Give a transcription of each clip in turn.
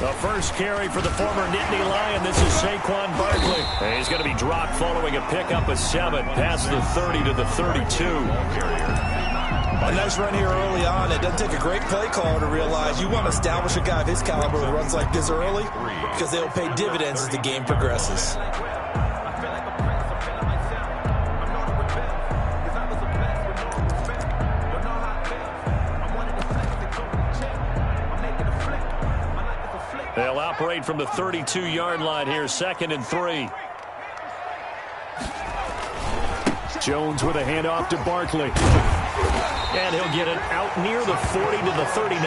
The first carry for the former Nittany Lion. This is Saquon Barkley. And he's going to be dropped following a pickup of 7 past the 30 to the 32. A nice run here early on. It doesn't take a great play caller to realize you want to establish a guy of his caliber who runs like this early because they'll pay dividends as the game progresses. They'll operate from the 32-yard line here, 2nd and 3. Jones with a handoff to Barkley. And he'll get it out near the 40 to the 39.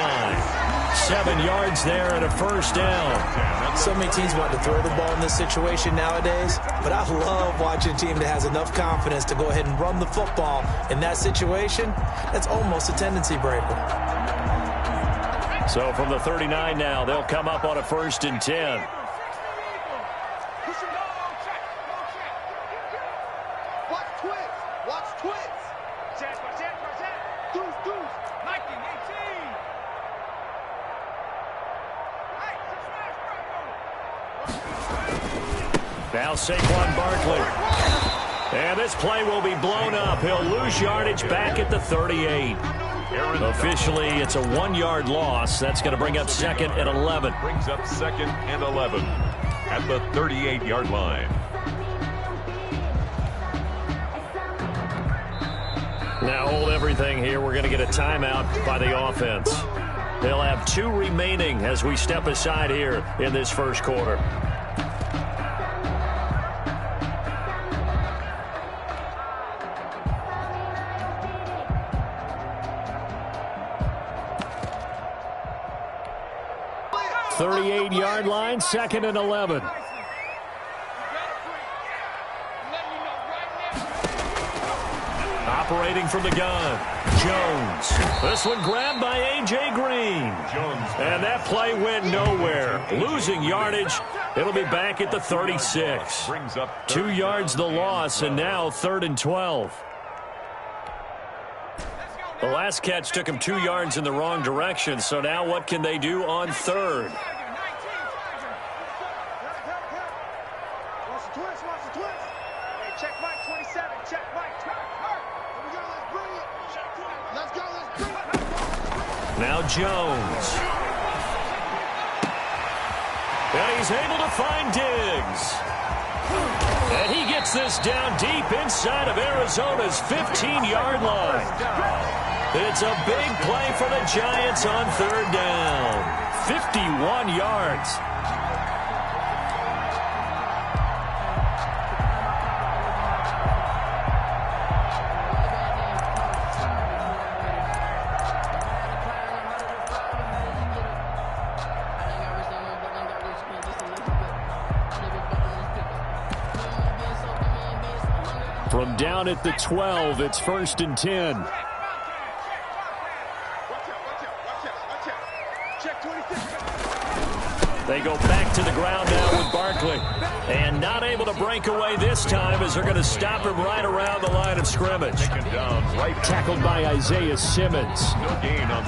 7 yards there and a first down. So many teams want to throw the ball in this situation nowadays, but I love watching a team that has enough confidence to go ahead and run the football. In that situation, that's almost a tendency breaker. So from the 39 now, they'll come up on a 1st and 10. Now Saquon Barkley. And this play will be blown up. He'll lose yardage back at the 38. Officially, it's a 1-yard loss. That's going to bring up 2nd and 11. Brings up 2nd and 11 at the 38-yard line. Now hold everything here. We're going to get a timeout by the offense. They'll have 2 remaining as we step aside here in this first quarter. Yard line, 2nd and 11. Operating from the gun, Jones. This one grabbed by A.J. Green. And that play went nowhere. Losing yardage. It'll be back at the 36. 2 yards the loss, and now 3rd and 12. The last catch took him 2 yards in the wrong direction, so now what can they do on 3rd? Now Jones. And he's able to find Diggs. And he gets this down deep inside of Arizona's 15-yard line. It's a big play for the Giants on 3rd down. 51 yards. From down at the 12, it's 1st and 10. They go back to the ground now with Barkley. And not able to break away this time as they're going to stop him right around the line of scrimmage. Tackled by Isaiah Simmons.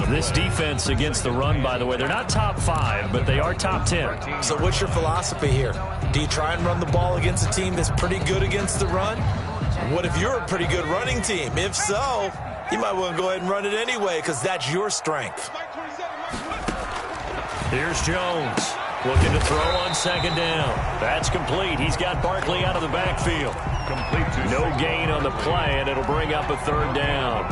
This defense against the run, by the way, they're not top 5, but they are top 10. So what's your philosophy here? Do you try and run the ball against a team that's pretty good against the run? What if you're a pretty good running team? If so, you might want to go ahead and run it anyway because that's your strength. Here's Jones. Looking to throw on 2nd down. That's complete. He's got Barkley out of the backfield. No gain on the play, and it'll bring up a 3rd down.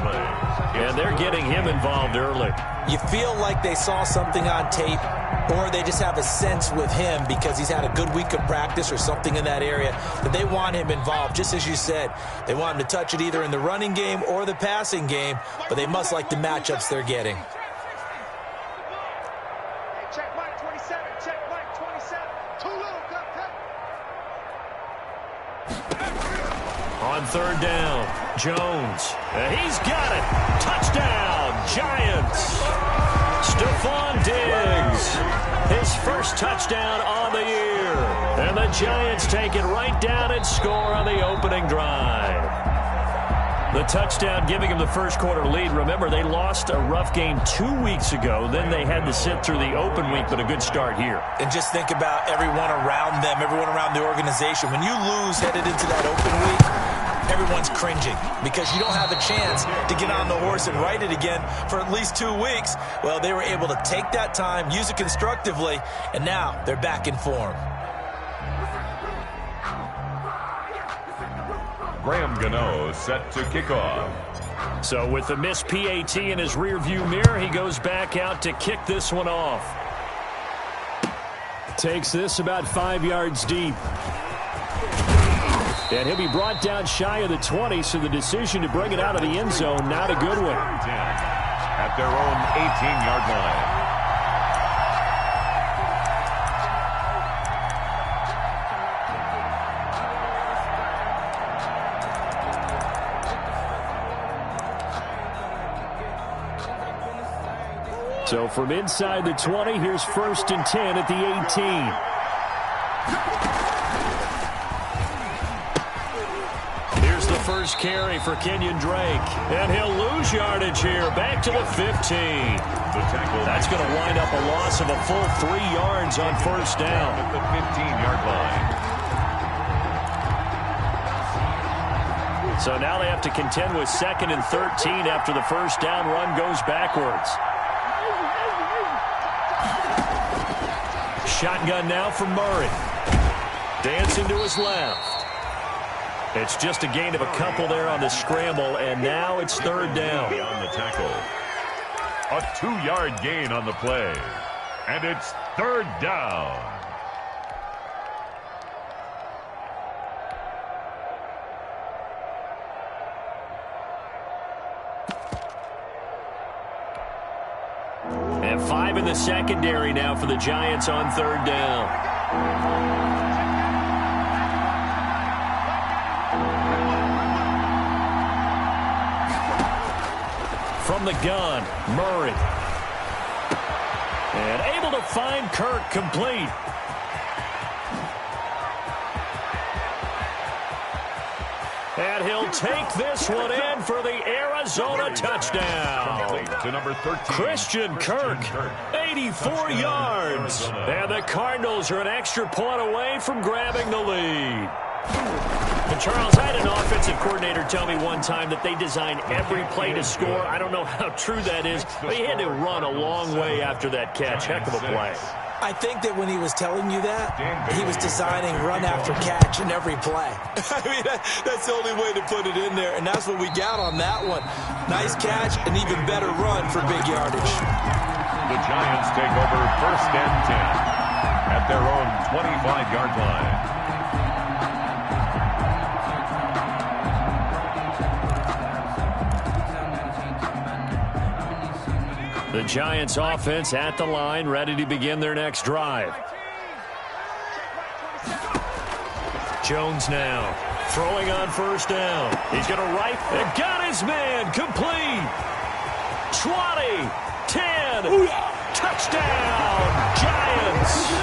And they're getting him involved early. You feel like they saw something on tape, or they just have a sense with him because he's had a good week of practice or something in that area that they want him involved. Just as you said, they want him to touch it either in the running game or the passing game, but they must like the matchups they're getting. On 3rd down, Jones. And he's got it. Touchdown, Giants. Stephon Diggs. His first touchdown on the year. And the Giants take it right down and score on the opening drive. The touchdown giving them the first quarter lead. Remember, they lost a rough game 2 weeks ago. Then they had to sit through the open week, but a good start here. And just think about everyone around them, everyone around the organization. When you lose headed into that open week, everyone's cringing because you don't have a chance to get on the horse and ride it again for at least 2 weeks. Well, they were able to take that time, use it constructively, and now they're back in form. Graham Gano set to kick off. So with the missed PAT in his rearview mirror, he goes back out to kick this one off. Takes this about 5 yards deep. And he'll be brought down shy of the 20, so the decision to bring it out of the end zone, not a good one. At their own 18-yard line. So from inside the 20, here's 1st and 10 at the 18. Here's the first carry for Kenyon Drake. And he'll lose yardage here. Back to the 15. That's going to wind up a loss of a full 3 yards on first down. At the 15-yard line. So now they have to contend with 2nd and 13 after the first down run goes backwards. Shotgun now for Murray. Dancing to his left. It's just a gain of a couple there on the scramble, and now it's 3rd down. On the tackle. A 2-yard gain on the play. And it's 3rd down. And 5 in the secondary now for the Giants on 3rd down. From the gun, Murray. And able to find Kirk complete. And he'll take this one in for the Arizona touchdown. To number 13. Christian Kirk, 84 yards. And the Cardinals are an extra point away from grabbing the lead. And Charles, I had an offensive coordinator tell me one time that they design every play to score. I don't know how true that is, but he had to run a long way after that catch. Heck of a play. I think that when he was telling you that, he was designing run after catch in every play. I mean, that's the only way to put it in there, and that's what we got on that one. Nice catch, an even better run for big yardage. The Giants take over 1st and 10 at their own 25-yard line. The Giants offense at the line, ready to begin their next drive. Jones now throwing on 1st down. He's going to right and got his man complete. 20, 10, touchdown, Giants.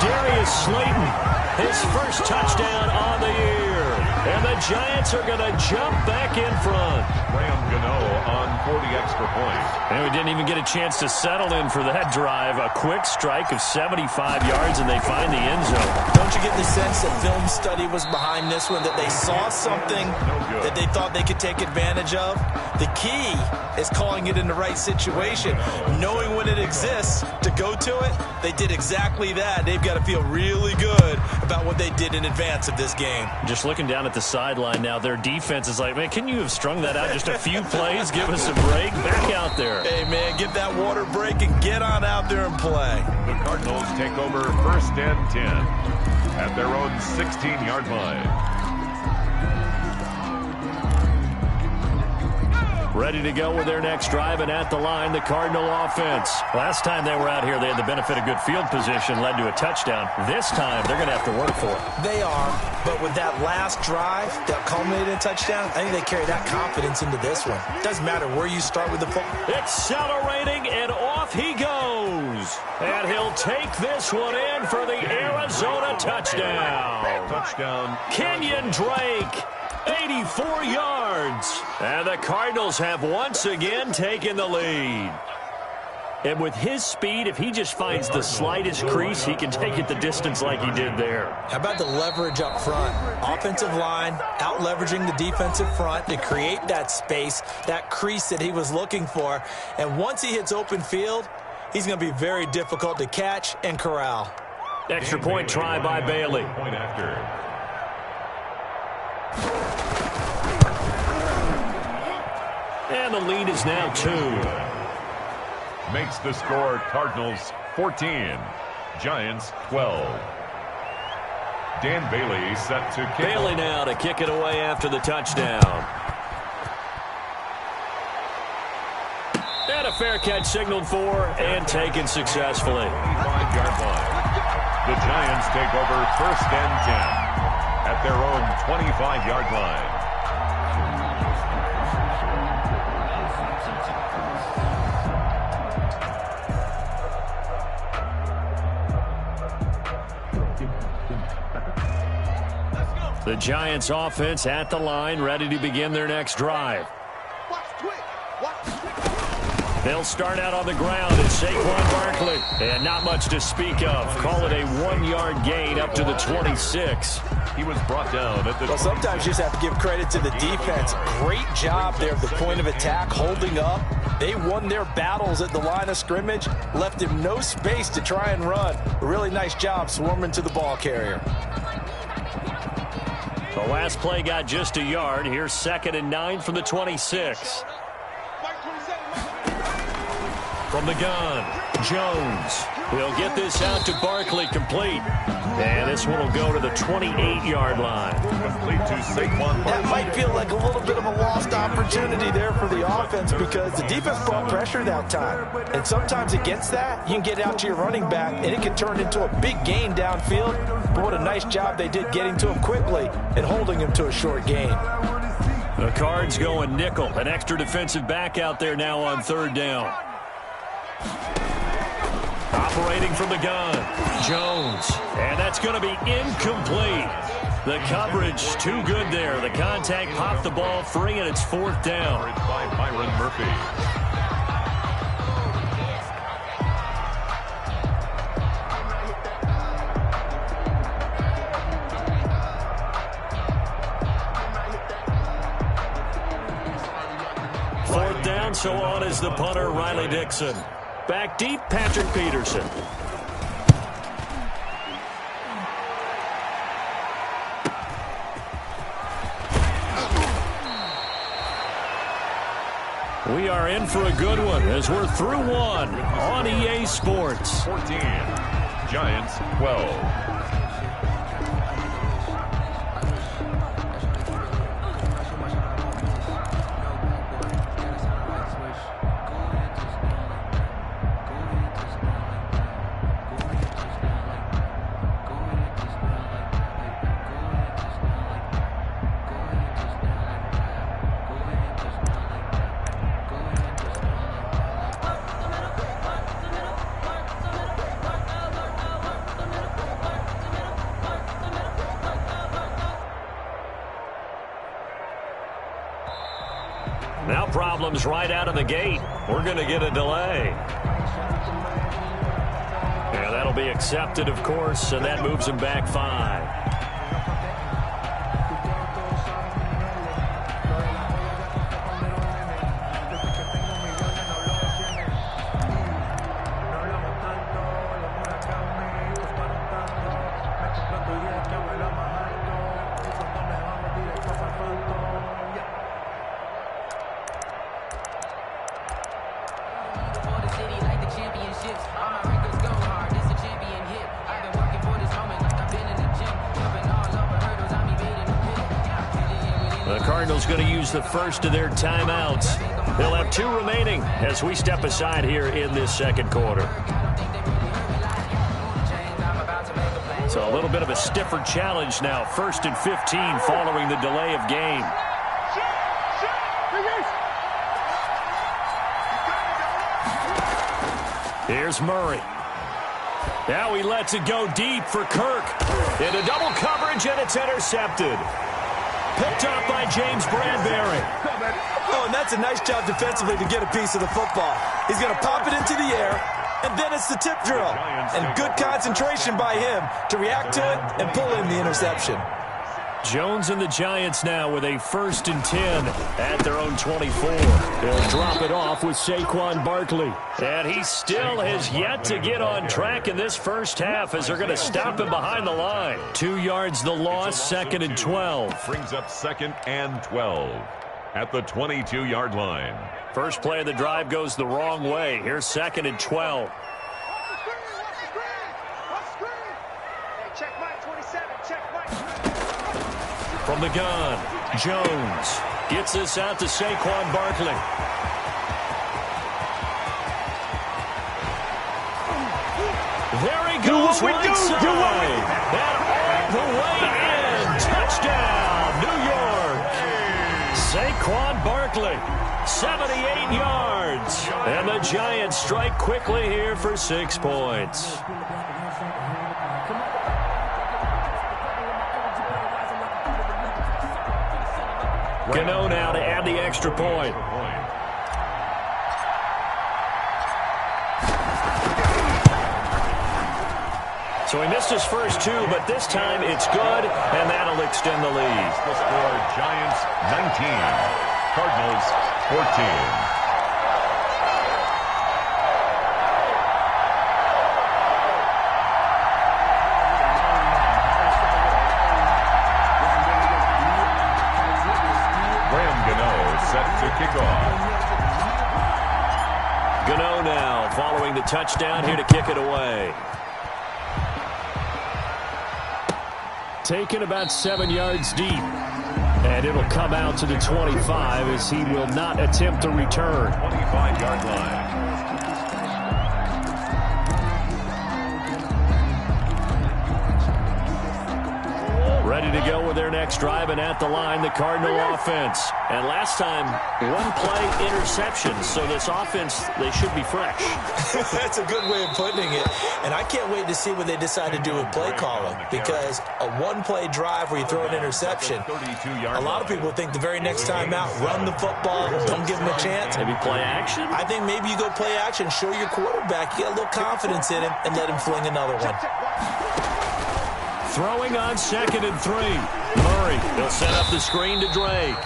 Darius Slayton, his first touchdown on the year. And the Giants are going to jump back in front. Graham Gano on 40 extra points. And we didn't even get a chance to settle in for that drive. A quick strike of 75 yards, and they find the end zone. Don't you get the sense that film study was behind this one, that they saw something that they thought they could take advantage of? The key is calling it in the right situation, knowing when it exists to go to it. They did exactly that. They've got to feel really good about what they did in advance of this game. Just looking down at the sideline now, their defense is like, man, can you have strung that out just a few plays? Give us a break. Back out there. Hey, man, give that water break and get on out there and play. The Cardinals take over 1st and 10 at their own 16-yard line. Ready to go with their next drive, and at the line, the Cardinal offense. Last time they were out here, they had the benefit of good field position, led to a touchdown. This time, they're going to have to work for it. They are, but with that last drive that culminated in a touchdown, I think they carry that confidence into this one. Doesn't matter where you start with the football. Accelerating, and off he goes. And he'll take this one in for the Arizona touchdown. Touchdown. Kenyon Drake. 84 yards. And the Cardinals have once again taken the lead. And with his speed, if he just finds the slightest crease, he can take it the distance like he did there. How about the leverage up front? Offensive line, out-leveraging the defensive front to create that space, that crease that he was looking for. And once he hits open field, he's going to be very difficult to catch and corral. Extra point try by Bailey. Point after. And the lead is now 2. Makes the score Cardinals 14, Giants 12. Dan Bailey set to kick. Bailey now to kick it away after the touchdown. And a fair catch signaled for and taken successfully. 25-yard line. The Giants take over 1st and 10 at their own 25-yard line. The Giants offense at the line, ready to begin their next drive. They'll start out on the ground as Saquon Barkley. And not much to speak of. Call it a 1-yard gain up to the 26. He was brought down at the... Well, sometimes you just have to give credit to the defense. Great job there at the point of attack, holding up. They won their battles at the line of scrimmage, left him no space to try and run. A really nice job swarming to the ball carrier. The last play got just a yard. Here's 2nd and 9 from the 26. From the gun, Jones. He'll get this out to Barkley, complete. And this one will go to the 28-yard line. Complete to Saquon Barkley. That might feel like a little bit of a lost opportunity there for the offense because the defense brought pressure that time. And sometimes against that, you can get out to your running back, and it can turn into a big gain downfield. But what a nice job they did getting to him quickly and holding him to a short gain. The Cards going nickel. An extra defensive back out there now on 3rd down. Operating from the gun, Jones. And that's going to be incomplete. The coverage too good there. The contact popped the ball free, and it's 4th down. By Byron Murphy. Fourth down, so on is the punter, Riley Dixon. Back deep, Patrick Peterson. We are in for a good one as we're through one on EA Sports. 14, Giants 12. Now problems right out of the gate. We're going to get a delay. Yeah, that'll be accepted, of course, and that moves him back 5. Cardinals going to use the first of their timeouts. They'll have 2 remaining as we step aside here in this second quarter. So a little bit of a stiffer challenge now. 1st and 15 following the delay of game. Here's Murray. Now he lets it go deep for Kirk. Into double coverage, and it's intercepted. Picked up by James Bradbury. Oh, and that's a nice job defensively to get a piece of the football. He's going to pop it into the air, and then it's the tip drill. And good concentration by him to react to it and pull in the interception. Jones and the Giants now with a 1st and 10 at their own 24. They'll drop it off with Saquon Barkley. And he still has yet to get on track in this first half as they're going to stop him behind the line. 2 yards the loss, 2nd and 12. Brings up 2nd and 12 at the 22-yard line. First play of the drive goes the wrong way. Here's 2nd and 12. From the gun, Jones gets this out to Saquon Barkley. There he goes, right side. And all the way in. Touchdown, New York. Saquon Barkley, 78 yards. And the Giants strike quickly here for 6 points. Gano now to add the extra point. So he missed his first 2, but this time it's good, and that'll extend the lead. The score, Giants 19, Cardinals 14. Gano now following the touchdown here to kick it away. Taken about 7 yards deep. And it'll come out to the 25 as he will not attempt to return. 25-yard line. Ready to go with their next drive, and at the line, the Cardinal offense. And last time, 1-play interception, so this offense, they should be fresh. That's a good way of putting it. And I can't wait to see what they decide to do with play calling, because a 1-play drive where you throw an interception, a lot of people think the very next time out, run the football, don't give them a chance. Maybe play action? I think maybe you go play action, show your quarterback, you got a little confidence in him, and let him fling another one. Throwing on 2nd and 3. Murray, they'll set up the screen to Drake.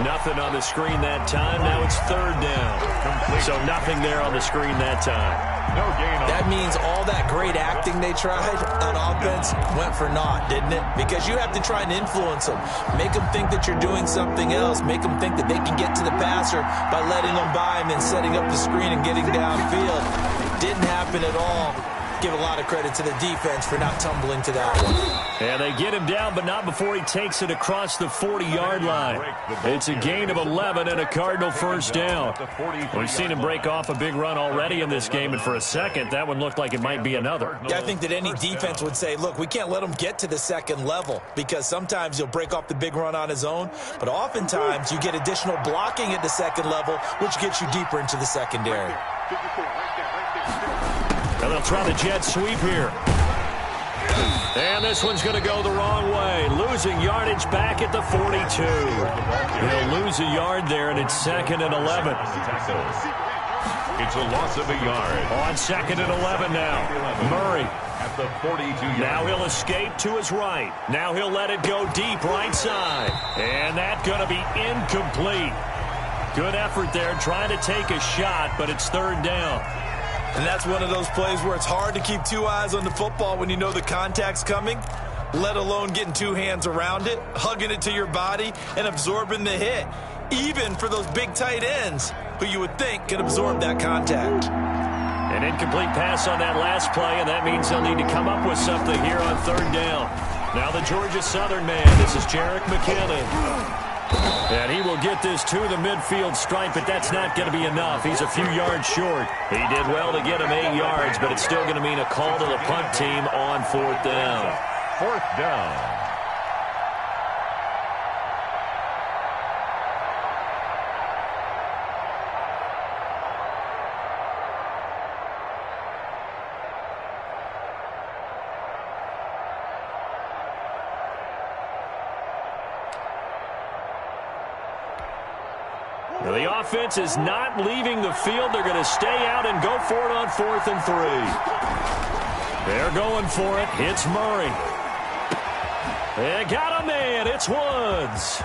Nothing on the screen that time. Now it's 3rd down. So nothing there on the screen that time. No gain on. That means all that great acting they tried on offense went for naught, didn't it? Because you have to try and influence them. Make them think that you're doing something else. Make them think that they can get to the passer by letting them by and then setting up the screen and getting downfield. Didn't happen at all. Give a lot of credit to the defense for not tumbling to that one. And they get him down, but not before he takes it across the 40-yard line. It's a gain of 11 and a Cardinal first down. We've seen him break off a big run already in this game, and for a second, that one looked like it might be another. Yeah, I think that any defense would say, look, we can't let him get to the second level, because sometimes he'll break off the big run on his own, but oftentimes you get additional blocking at the second level, which gets you deeper into the secondary. And they'll try the jet sweep here. And this one's going to go the wrong way. Losing yardage back at the 42. He'll lose a yard there, and it's 2nd and 11. It's a loss of a yard. On 2nd and 11 now. Murray. At the 42-yard. Now he'll escape to his right. Now he'll let it go deep right side. And that's going to be incomplete. Good effort there trying to take a shot, but it's 3rd down. And that's one of those plays where it's hard to keep 2 eyes on the football when you know the contact's coming, let alone getting 2 hands around it, hugging it to your body, and absorbing the hit, even for those big tight ends who you would think can absorb that contact. An incomplete pass on that last play, and that means they'll need to come up with something here on 3rd down. Now the Georgia Southern man, this is Jerick McKinnon. And he will get this to the midfield stripe, but that's not going to be enough. He's a few yards short. He did well to get him 8 yards, but it's still going to mean a call to the punt team on 4th down. 4th down. The offense is not leaving the field. They're going to stay out and go for it on 4th and 3. They're going for it. It's Murray. They got a man. It's Woods.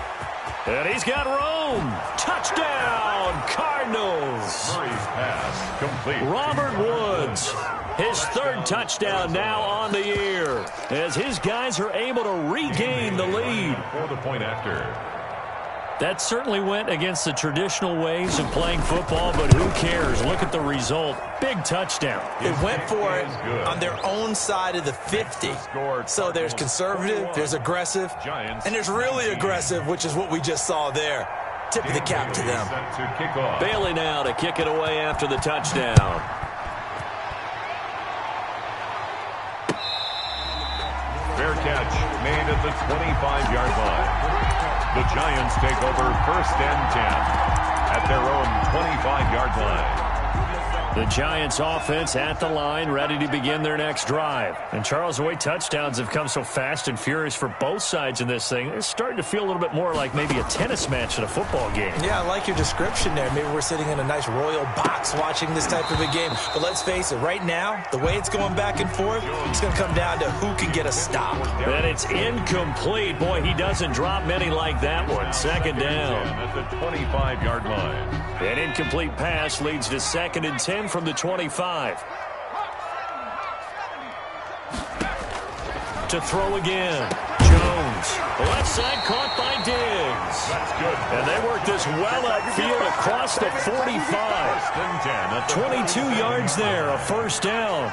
And he's got Rome. Touchdown, Cardinals. Murray's pass complete. Robert Woods, his 3rd touchdown now on the year, as his guys are able to regain the lead. For the point after. That certainly went against the traditional ways of playing football, but who cares? Look at the result. Big touchdown. They went for it on their own side of the 50. So there's conservative, there's aggressive, and there's really aggressive, which is what we just saw there. Tip of the cap to them. Bailey now to kick it away after the touchdown. Fair catch made at the 25-yard line. The Giants take over 1st and 10 at their own 25-yard line. The Giants offense at the line, ready to begin their next drive. And Charles, the way touchdowns have come so fast and furious for both sides in this thing, it's starting to feel a little bit more like maybe a tennis match in a football game. Yeah, I like your description there. Maybe we're sitting in a nice royal box watching this type of a game. But let's face it, right now, the way it's going back and forth, it's going to come down to who can get a stop. And it's incomplete. Boy, he doesn't drop many like that one. 2nd down. At the 25-yard line. An incomplete pass leads to 2nd and 10 from the 25. To throw again. Jones. Left side caught by Diggs. That's good. And they work this well upfield across the 45. 22 yards there, a 1st down.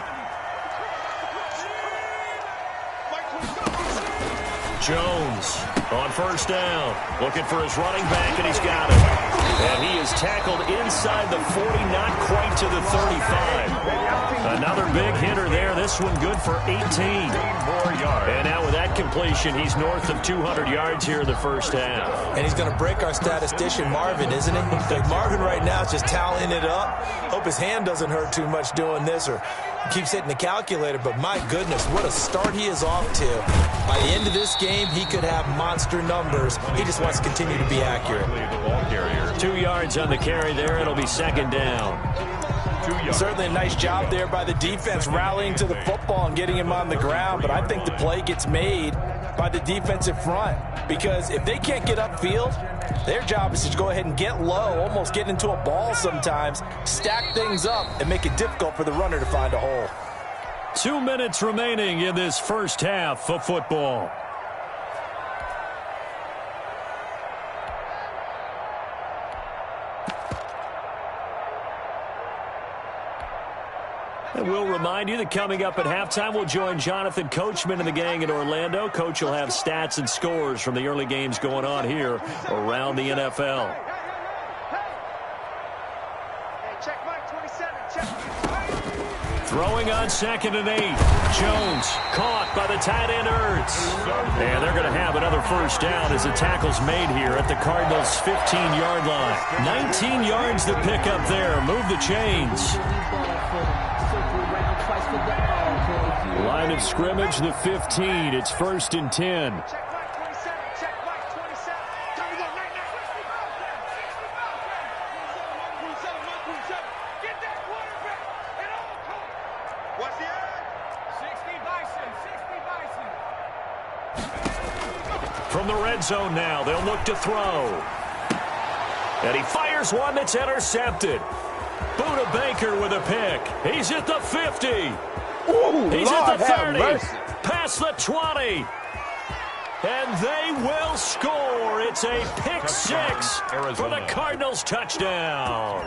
Jones on 1st down. Looking for his running back, and he's got it. And he is tackled inside the 40, not quite to the 35. Another big hitter there. This one good for 18. More yards. And now with that completion, he's north of 200 yards here in the 1st half. And he's going to break our statistician, Marvin, isn't he? Like Marvin right now is just tallying it up. Hope his hand doesn't hurt too much doing this, or keeps hitting the calculator. But my goodness, what a start he is off to. By the end of this game, he could have monster numbers. He just wants to continue to be accurate. 2 yards on the carry there. It'll be 2nd down. Certainly a nice job there by the defense rallying to the football and getting him on the ground. But I think the play gets made by the defensive front, because if they can't get upfield, their job is to go ahead and get low, almost get into a ball sometimes, stack things up, and make it difficult for the runner to find a hole. 2 minutes remaining in this 1st half of football. And we'll remind you that coming up at halftime, we'll join Jonathan Coachman and the gang in Orlando. Coach will have stats and scores from the early games going on here around the NFL. Throwing on 2nd and 8. Jones caught by the tight end Ertz. And they're going to have another 1st down as the tackle's made here at the Cardinals' 15-yard line. 19 yards to pick up there. Move the chains. Line of scrimmage, the 15. It's 1st and 10. From the red zone now, they'll look to throw. And he fires one that's intercepted. Buda Baker with a pick. He's at the 50. Ooh, He's Lord, at the 30. mercy. Past the 20. And they will score. It's a pick six for the Cardinals touchdown.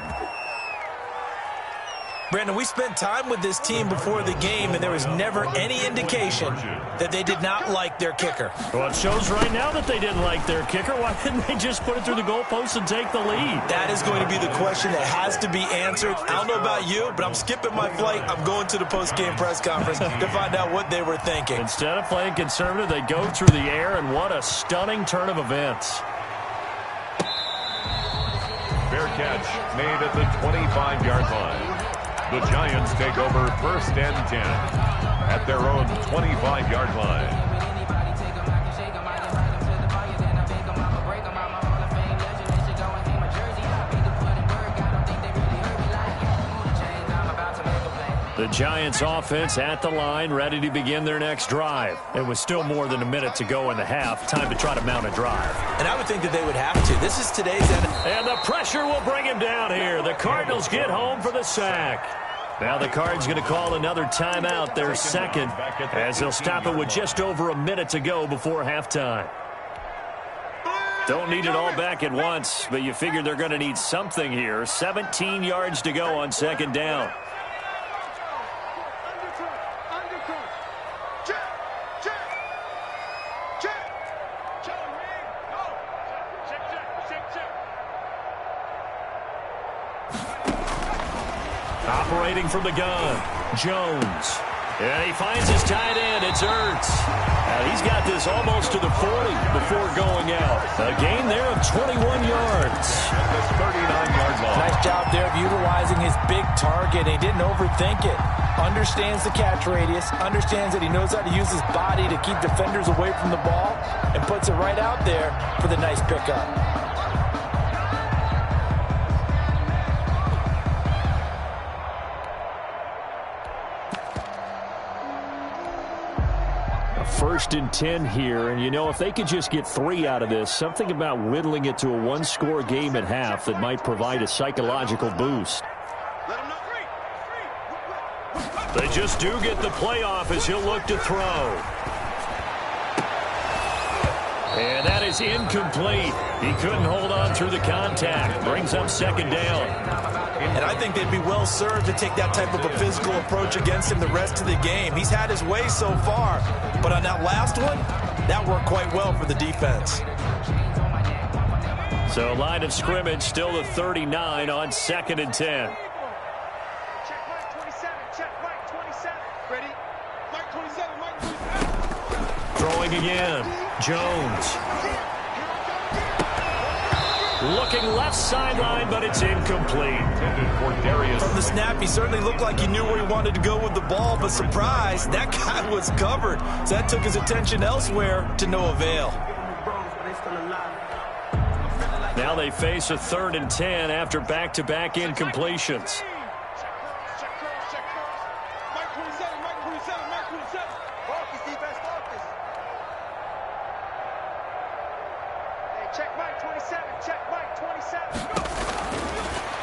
Brandon, we spent time with this team before the game, and there was never any indication that they did not like their kicker. Well, it shows right now that they didn't like their kicker. Why didn't they just put it through the goalpost and take the lead? That is going to be the question that has to be answered. I don't know about you, but I'm skipping my flight. I'm going to the post-game press conference to find out what they were thinking. Instead of playing conservative, they go through the air, and what a stunning turn of events. Fair catch made at the 25-yard line. The Giants take over 1st and 10 at their own 25-yard line. The Giants offense at the line, ready to begin their next drive. It was still more than a minute to go in the half. Time to try to mount a drive. And I would think that they would have to. This is today's end. And the pressure will bring him down here. The Cardinals get home for the sack. Now the Cards going to call another timeout, their second, as they'll stop it with just over a minute to go before halftime. Don't need it all back at once, but you figure they're going to need something here. 17 yards to go on second down. Operating from the gun, Jones. And he finds his tight end. It's Ertz. Now he's got this almost to the 40 before going out. A gain there of 21 yards. At the 39-yard line. Nice job there of utilizing his big target. He didn't overthink it. Understands the catch radius. Understands that he knows how to use his body to keep defenders away from the ball. And puts it right out there for the nice pickup. First and 10 here, and you know, if they could just get 3 out of this, something about whittling it to a one-score game at half that might provide a psychological boost. They just do get the playoff as he'll look to throw. And that is incomplete. He couldn't hold on through the contact. Brings up second down. And I think they'd be well served to take that type of a physical approach against him the rest of the game. He's had his way so far, but on that last one, that worked quite well for the defense. So line of scrimmage still the 39 on second and 10. Check Mike 27, check Mike 27. Ready? Mike 27, Mike 27. Throwing again, Jones. Looking left sideline, but it's incomplete. From the snap, he certainly looked like he knew where he wanted to go with the ball, but surprise, that guy was covered. So that took his attention elsewhere to no avail. Now they face a 3rd and 10 after back-to-back incompletions.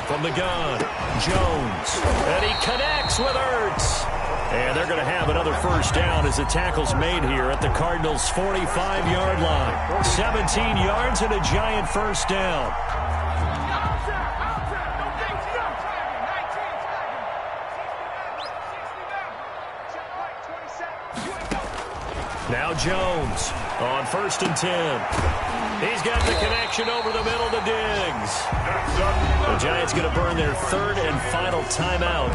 From the gun, Jones. And he connects with Ertz. And they're going to have another first down as the tackle's made here at the Cardinals' 45-yard line. 17 yards and a giant first down. Now Jones on 1st and 10. He's got the connection over the middle to Diggs. The Giants going to burn their 3rd and final timeout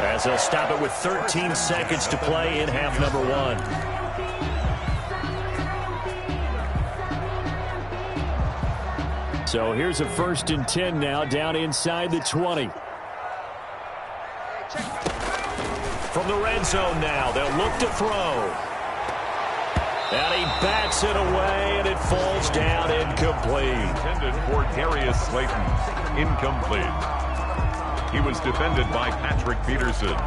as they'll stop it with 13 seconds to play in half number 1. So here's a 1st and 10 now down inside the 20. From the red zone now, they'll look to throw. And he bats it away, and it falls down incomplete. Intended for Darius Slayton. Incomplete. He was defended by Patrick Peterson.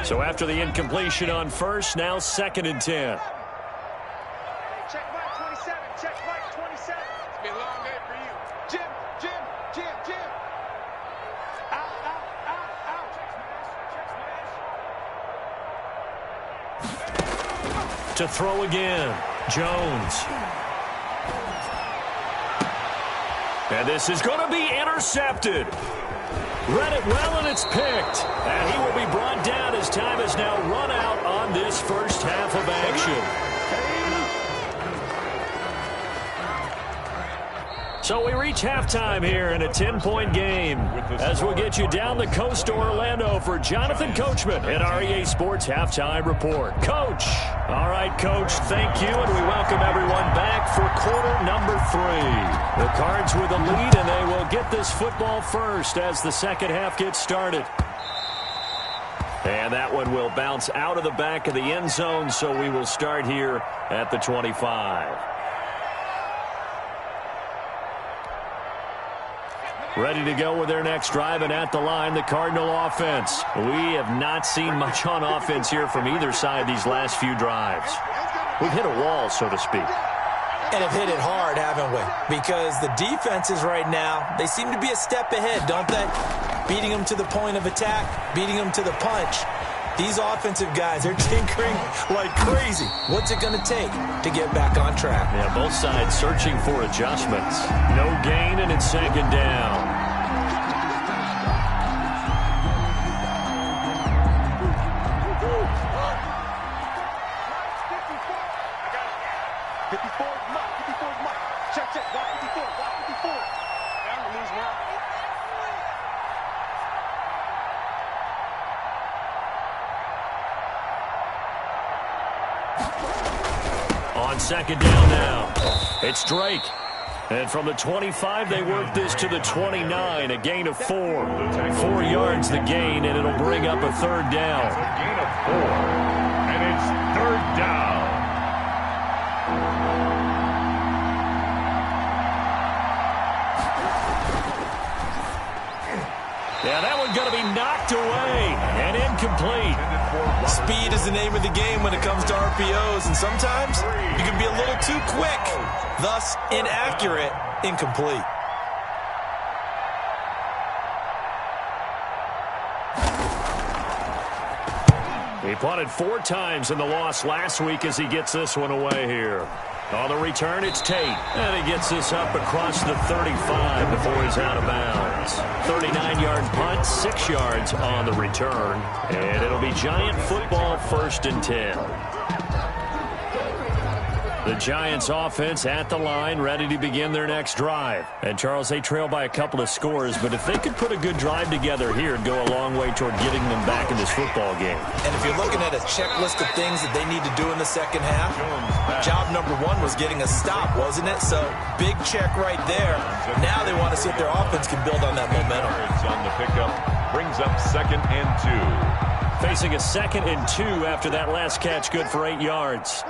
So after the incompletion on first, now 2nd and 10. Check Mike 27, check Mike 27. It's been a long day for you. Jim. Out. To throw again, Jones. And this is going to be intercepted. Read it well, and it's picked. And he will be brought down as time has now run out on this first half of action. So we reach halftime here in a 10-point game as we'll get you down the coast to Orlando for Jonathan Coachman at our EA Sports Halftime Report. Coach. All right, Coach, thank you, and we welcome everyone back for quarter number 3. The Cards with a lead, and they will get this football first as the second half gets started. And that one will bounce out of the back of the end zone, so we will start here at the 25. ready to go with their next drive, and at the line, the Cardinal offense. We have not seen much on offense here from either side these last few drives. We've hit a wall, so to speak. And have hit it hard, haven't we? Because the defenses right now, they seem to be a step ahead, don't they? Beating them to the point of attack, beating them to the punch. These offensive guys, they're tinkering like crazy. What's it going to take to get back on track? Yeah, both sides searching for adjustments. No gain, and it's second down. On second down now, it's Drake. And from the 25, they work this to the 29, a gain of 4. 4 yards the gain, and it'll bring up a third down. A gain of 4, and it's third down. Yeah, that one's going to be knocked away and incomplete. Speed is the name of the game when it comes to RPOs, and sometimes you can be a little too quick, thus inaccurate, incomplete. He punted 4 times in the loss last week as he gets this one away here. On the return, it's Tate. And he gets this up across the 35 before he's out of bounds. 39-yard punt, 6 yards on the return. And it'll be Giant football, 1st and 10. The Giants offense at the line, ready to begin their next drive. And, Charles, they trail by a couple of scores, but if they could put a good drive together here, it'd go a long way toward getting them back in this football game. And if you're looking at a checklist of things that they need to do in the second half, job number 1 was getting a stop, wasn't it? So, big check right there. Now they want to see if their offense can build on that momentum. On the pickup, brings up 2nd and 2. Facing a 2nd and 2 after that last catch, good for 8 yards.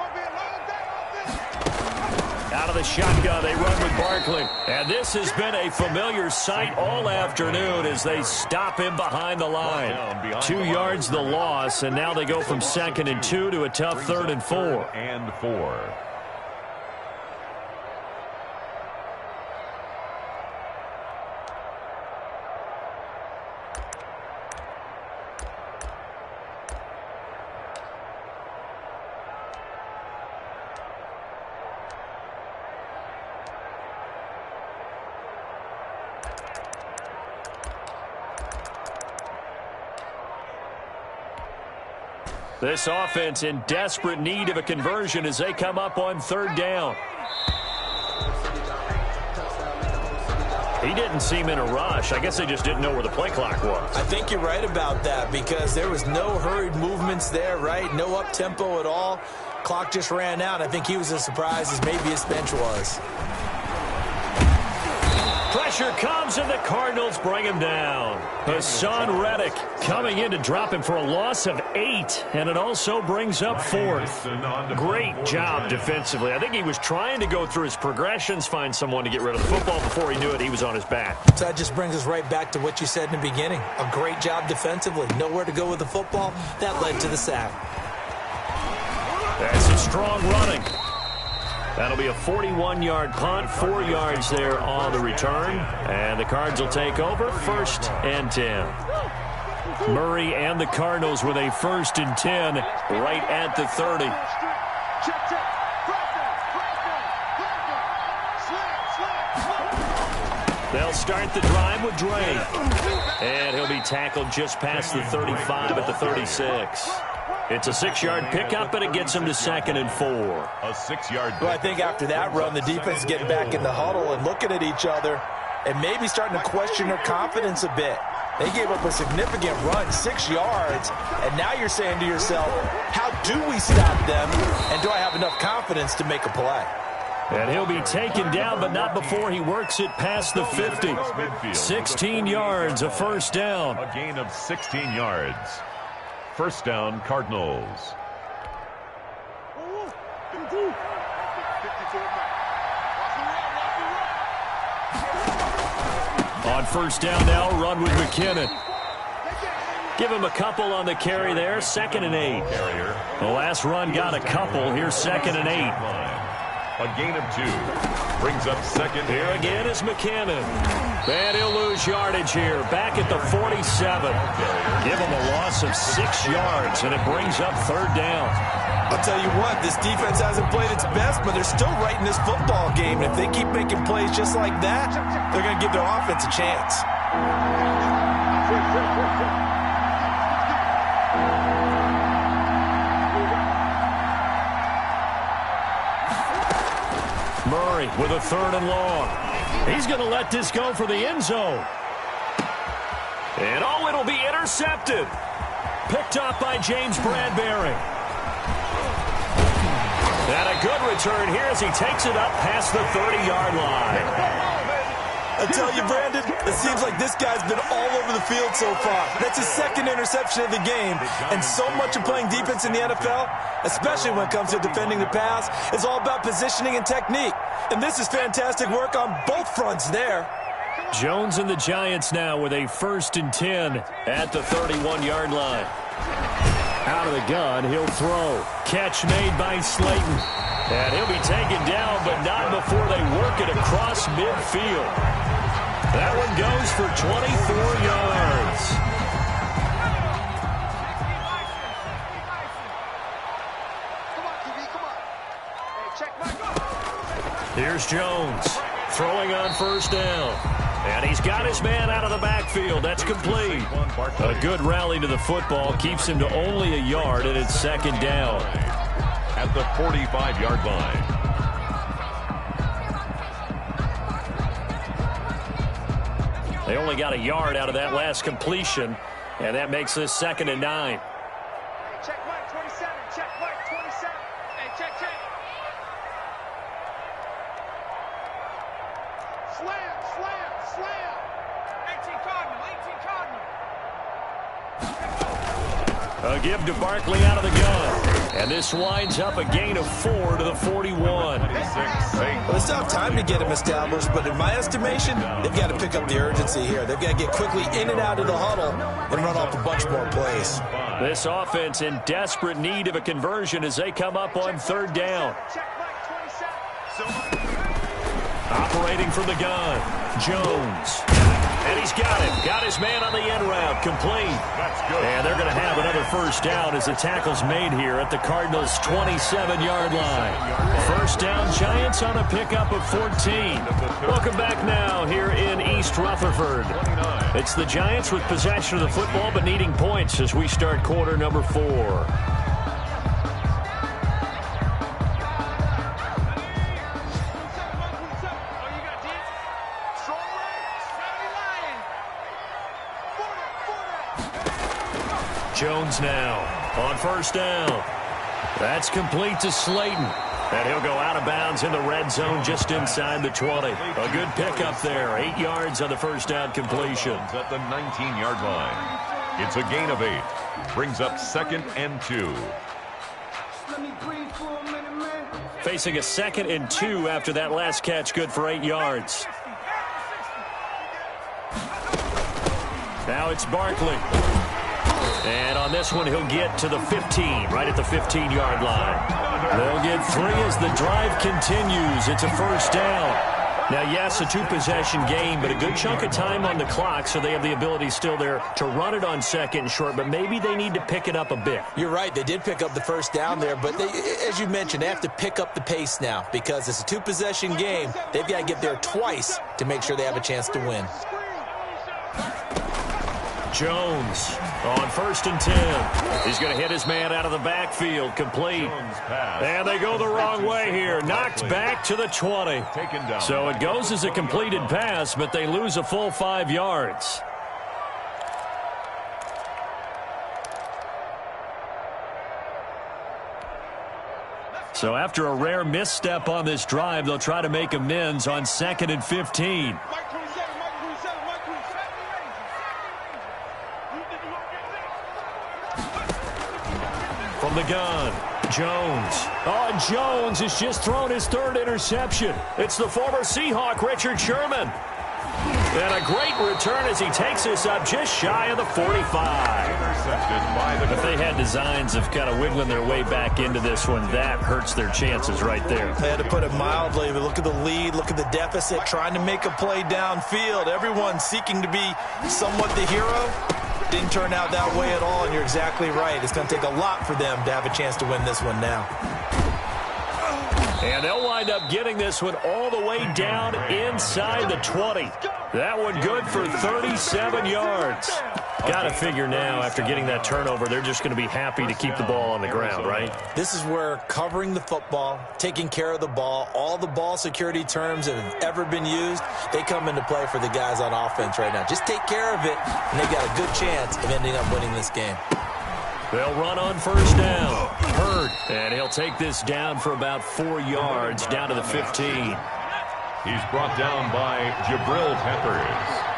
Out of the shotgun, they run with Barkley. And this has been a familiar sight all afternoon as they stop him behind the line. 2 yards the loss, and now they go from 2nd and 2 to a tough 3rd and 4. And 4. This offense in desperate need of a conversion as they come up on 3rd down. He didn't seem in a rush. I guess they just didn't know where the play clock was. I think you're right about that because there was no hurried movements there, right? No up-tempo at all. Clock just ran out. I think he was as surprised as maybe his bench was. Pressure comes, and the Cardinals bring him down. Hassan Reddick coming in to drop him for a loss of 8, and it also brings up 4th. Great job defensively. I think he was trying to go through his progressions, find someone to get rid of the football. Before he knew it, he was on his back. So that just brings us right back to what you said in the beginning. A great job defensively. Nowhere to go with the football. That led to the sack. That's some strong running. That'll be a 41-yard punt, 4 yards there on the return. And the Cards will take over, 1st and 10. Murray and the Cardinals with a 1st and 10 right at the 30. They'll start the drive with Drake. And he'll be tackled just past the 35 at the 36. It's a 6-yard pickup, and it gets him to 2nd and 4. A 6-yard. Well, I think after that run, the defense is getting back in the huddle and looking at each other and maybe starting to question their confidence a bit. They gave up a significant run, 6 yards, and now you're saying to yourself, how do we stop them, and do I have enough confidence to make a play? And he'll be taken down, but not before he works it past the 50. 16 yards, a 1st down. A gain of 16 yards. 1st down, Cardinals. On On first down now, run with McKinnon. Give him a couple on the carry there, 2nd and 8. The last run got a couple. Here's 2nd and 8. A gain of 2. Brings up 2nd. Here again is McKinnon. And he'll lose yardage here. Back at the 47. Give him a loss of 6 yards, and it brings up 3rd down. I'll tell you what, this defense hasn't played its best, but they're still right in this football game. And if they keep making plays just like that, they're going to give their offense a chance. Murray with a 3rd and long. He's going to let this go for the end zone. And it'll be intercepted. Picked up by James Bradbury. And a good return here as he takes it up past the 30-yard line. I tell you, Brandon, it seems like this guy's been all over the field so far. That's his 2nd interception of the game. And so much of playing defense in the NFL, especially when it comes to defending the pass, is all about positioning and technique. And this is fantastic work on both fronts there. Jones and the Giants now with a 1st and 10 at the 31-yard line. Out of the gun, he'll throw. Catch made by Slayton. And he'll be taken down, but not before they work it across midfield. That one goes for 24 yards. Here's Jones throwing on 1st down. And he's got his man out of the backfield. That's complete. A good rally to the football keeps him to only a yard, and it's 2nd down. At the 45-yard line. They only got a yard out of that last completion, and that makes this 2nd and 9. Check white 27. Check white 27. Hey, check. Slam. 18 Cardinal. A give to Barkley out of the gun. And this winds up a gain of 4 to the 41. Well, they still have time to get him established, but in my estimation, they've got to pick up the urgency here. They've got to get quickly in and out of the huddle and run off a bunch more plays. This offense in desperate need of a conversion as they come up on 3rd down. Operating from the gun, Jones. And he's got it. Got his man on the end route. Complete. That's good. And they're going to have another 1st down as the tackle's made here at the Cardinals' 27-yard line. 1st down, Giants on a pickup of 14. Welcome back now here in East Rutherford. It's the Giants with possession of the football but needing points as we start quarter number 4. Jones now on 1st down. That's complete to Slayton. And he'll go out of bounds in the red zone just inside the 20. A good pickup there. 8 yards on the 1st down completion. At the 19-yard line. It's a gain of 8. Brings up 2nd and 2. Facing a 2nd and 2 after that last catch. Good for 8 yards. Now it's Barkley. And on this one, he'll get to the 15, right at the 15-yard line. They'll get 3 as the drive continues. It's a 1st down. Now, yes, a 2-possession game, but a good chunk of time on the clock, so they have the ability still there to run it on 2nd and short, but maybe they need to pick it up a bit. You're right. They did pick up the 1st down there, but they, as you mentioned, they have to pick up the pace now because it's a 2-possession game. They've got to get there twice to make sure they have a chance to win. Jones on 1st and 10. He's going to hit his man out of the backfield. Complete. And they go the wrong way here. Knocked back to the 20. So it goes as a completed pass, but they lose a full 5 yards. So after a rare misstep on this drive, they'll try to make amends on 2nd and 15. From the gun, Jones. Oh, and Jones has just thrown his 3rd interception. It's the former Seahawk, Richard Sherman. And a great return as he takes this up just shy of the 45. If they had designs of kind of wiggling their way back into this one, that hurts their chances right there. They had to put it mildly, but look at the lead, look at the deficit, trying to make a play downfield. Everyone seeking to be somewhat the hero. Didn't turn out that way at all, and you're exactly right. It's going to take a lot for them to have a chance to win this one now. And they'll wind up getting this one all the way down inside the 20. That one good for 37 yards. Got to figure now, after getting that turnover, they're just going to be happy to keep the ball on the ground, right? This is where covering the football, taking care of the ball, all the ball security terms that have ever been used, they come into play for the guys on offense right now. Just take care of it, and they've got a good chance of ending up winning this game. They'll run on first down. Hurd, and he'll take this down for about 4 yards, down to the 15. He's brought down by Jabril Peppers.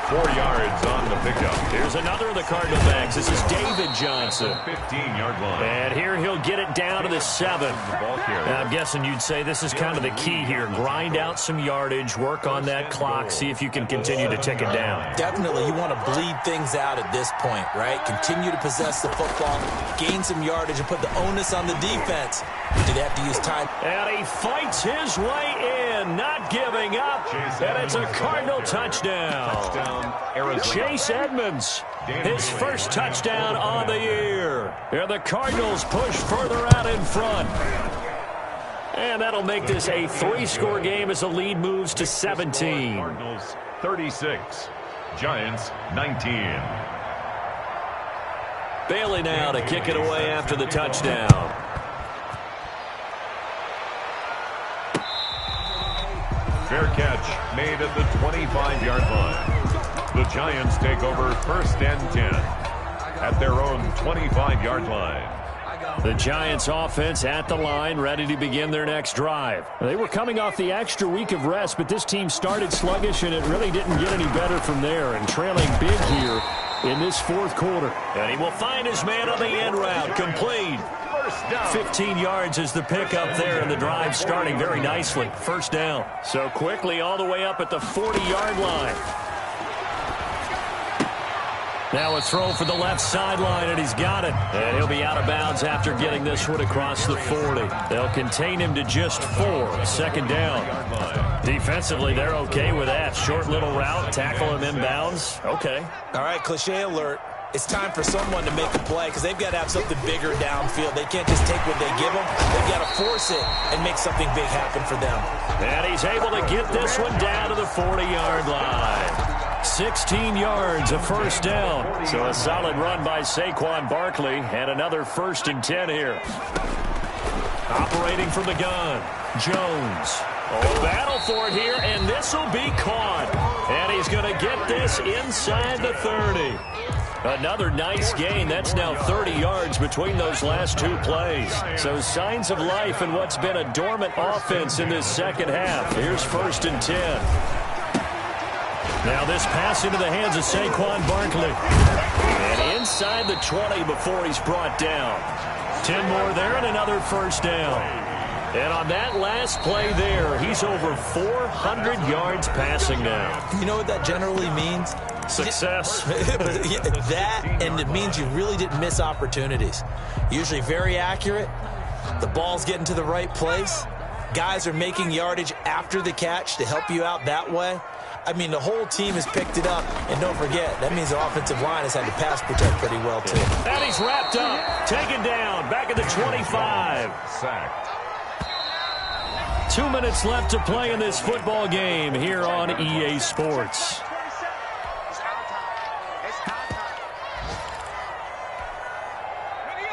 4 yards on the pickup. Here's another of the Cardinal backs. This is David Johnson. 15-yard line. And here he'll get it down to the 7. I'm guessing you'd say this is kind of the key here. Grind out some yardage, work on that clock, see if you can continue to tick it down. Definitely, you want to bleed things out at this point, right? Continue to possess the football, gain some yardage, and put the onus on the defense. Do they have to use time? And he fights his way in, not giving up. And it's a Cardinal touchdown. Chase Edmonds, his first touchdown on the year. And the Cardinals push further out in front. And that'll make this a 3-score game as the lead moves to 17. Cardinals 36, Giants 19. Bailey now to kick it away after the touchdown. Fair catch made at the 25-yard line. The Giants take over first and 10 at their own 25-yard line. The Giants offense at the line, ready to begin their next drive. They were coming off the extra week of rest, but this team started sluggish, and it really didn't get any better from there, and trailing big here in this fourth quarter. And he will find his man on the end route, complete. 15 yards is the pickup there, and the drive starting very nicely. First down. So quickly all the way up at the 40-yard line. Now a throw for the left sideline, and he's got it. And he'll be out of bounds after getting this one across the 40. They'll contain him to just 4. Second down. Defensively, they're okay with that. Short little route, tackle him inbounds. Okay. All right, cliche alert. It's time for someone to make a play because they've got to have something bigger downfield. They can't just take what they give them. They've got to force it and make something big happen for them. And he's able to get this one down to the 40-yard line. 16 yards, a first down. So a solid run by Saquon Barkley, and another 1st and 10 here. Operating from the gun, Jones. Oh, battle for it here, and this will be caught. And he's going to get this inside the 30. Another nice gain. That's now 30 yards between those last 2 plays. So signs of life in what's been a dormant offense in this second half. Here's 1st and 10. Now this pass into the hands of Saquon Barkley. And inside the 20 before he's brought down. 10 more there and another first down. And on that last play there, he's over 400 yards passing now. You know what that generally means? Success. That, and it means you really didn't miss opportunities. Usually very accurate. The ball's getting to the right place. Guys are making yardage after the catch to help you out that way. I mean, the whole team has picked it up. And don't forget, that means the offensive line has had to pass protect pretty well, too. And he's wrapped up. Taken down. Back at the 25. Sacked. 2 minutes left to play in this football game here on EA Sports.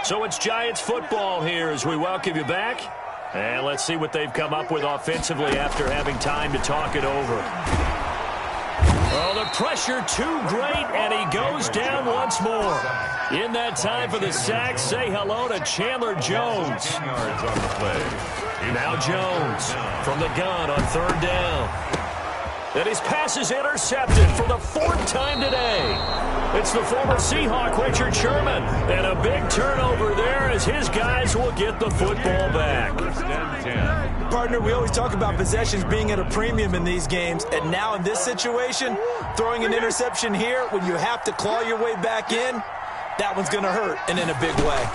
So it's Giants football here as we welcome you back. And let's see what they've come up with offensively after having time to talk it over. Oh, the pressure too great, and he goes down once more. In that time for the sack, say hello to Chandler Jones. Yards on the play. Now Jones from the gun on 3rd down. And his pass is intercepted for the 4th time today. It's the former Seahawk, Richard Sherman. And a big turnover there as his guys will get the football back. Partner, we always talk about possessions being at a premium in these games. And now in this situation, throwing an interception here when you have to claw your way back in, that one's going to hurt, and in a big way.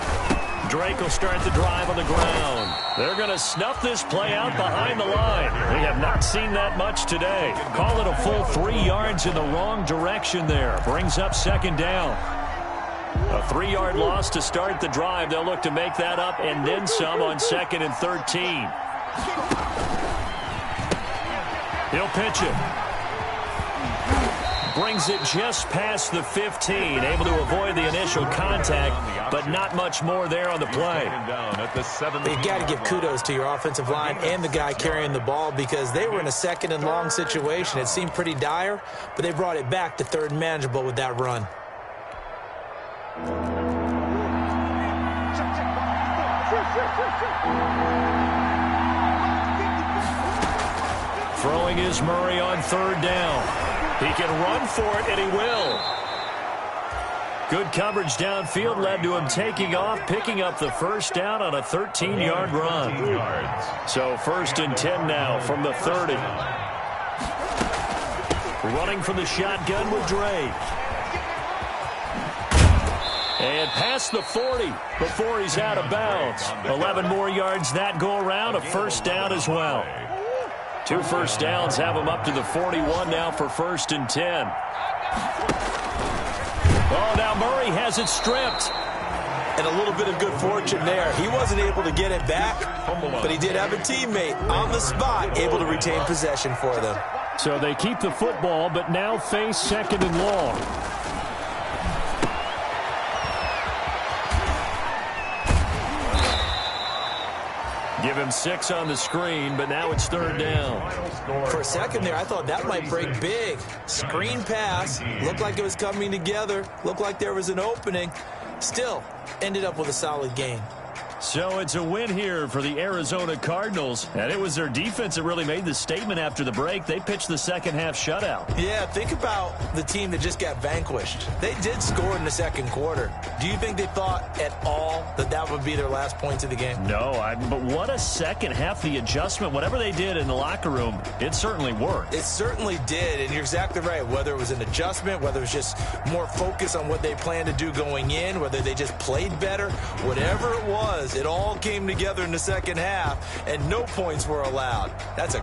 Drake will start the drive on the ground. They're going to snuff this play out behind the line. We have not seen that much today. Call it a full 3 yards in the wrong direction there. Brings up 2nd down. A 3-yard loss to start the drive. They'll look to make that up and then some on 2nd and 13. He'll pitch it. Brings it just past the 15, able to avoid the initial contact, but not much more there on the play. You got to give kudos to your offensive line and the guy carrying the ball because they were in a 2nd and long situation. It seemed pretty dire, but they brought it back to 3rd and manageable with that run. Throwing is Murray on 3rd down. He can run for it, and he will. Good coverage downfield led to him taking off, picking up the 1st down on a 13-yard run. So 1st and 10 now from the 30. Running from the shotgun with Drake. And past the 40 before he's out of bounds. 11 more yards that go around, a 1st down as well. 2 first downs have him up to the 41 now for 1st and 10. Oh, now Murray has it stripped. And a little bit of good fortune there. He wasn't able to get it back, but he did have a teammate on the spot able to retain possession for them. So they keep the football, but now face 2nd and long. Give him 6 on the screen, but now it's 3rd down. For a second there, I thought that might break big. Screen pass. Looked like it was coming together. Looked like there was an opening. Still, ended up with a solid gain. So it's a win here for the Arizona Cardinals. And it was their defense that really made the statement after the break. They pitched the 2nd half shutout. Yeah, think about the team that just got vanquished. They did score in the 2nd quarter. Do you think they thought at all that that would be their last points of the game? No, but what a 2nd half. The adjustment, whatever they did in the locker room, it certainly worked. It certainly did, and you're exactly right. Whether it was an adjustment, whether it was just more focus on what they planned to do going in, whether they just played better, whatever it was, it all came together in the 2nd half, and no points were allowed. That's a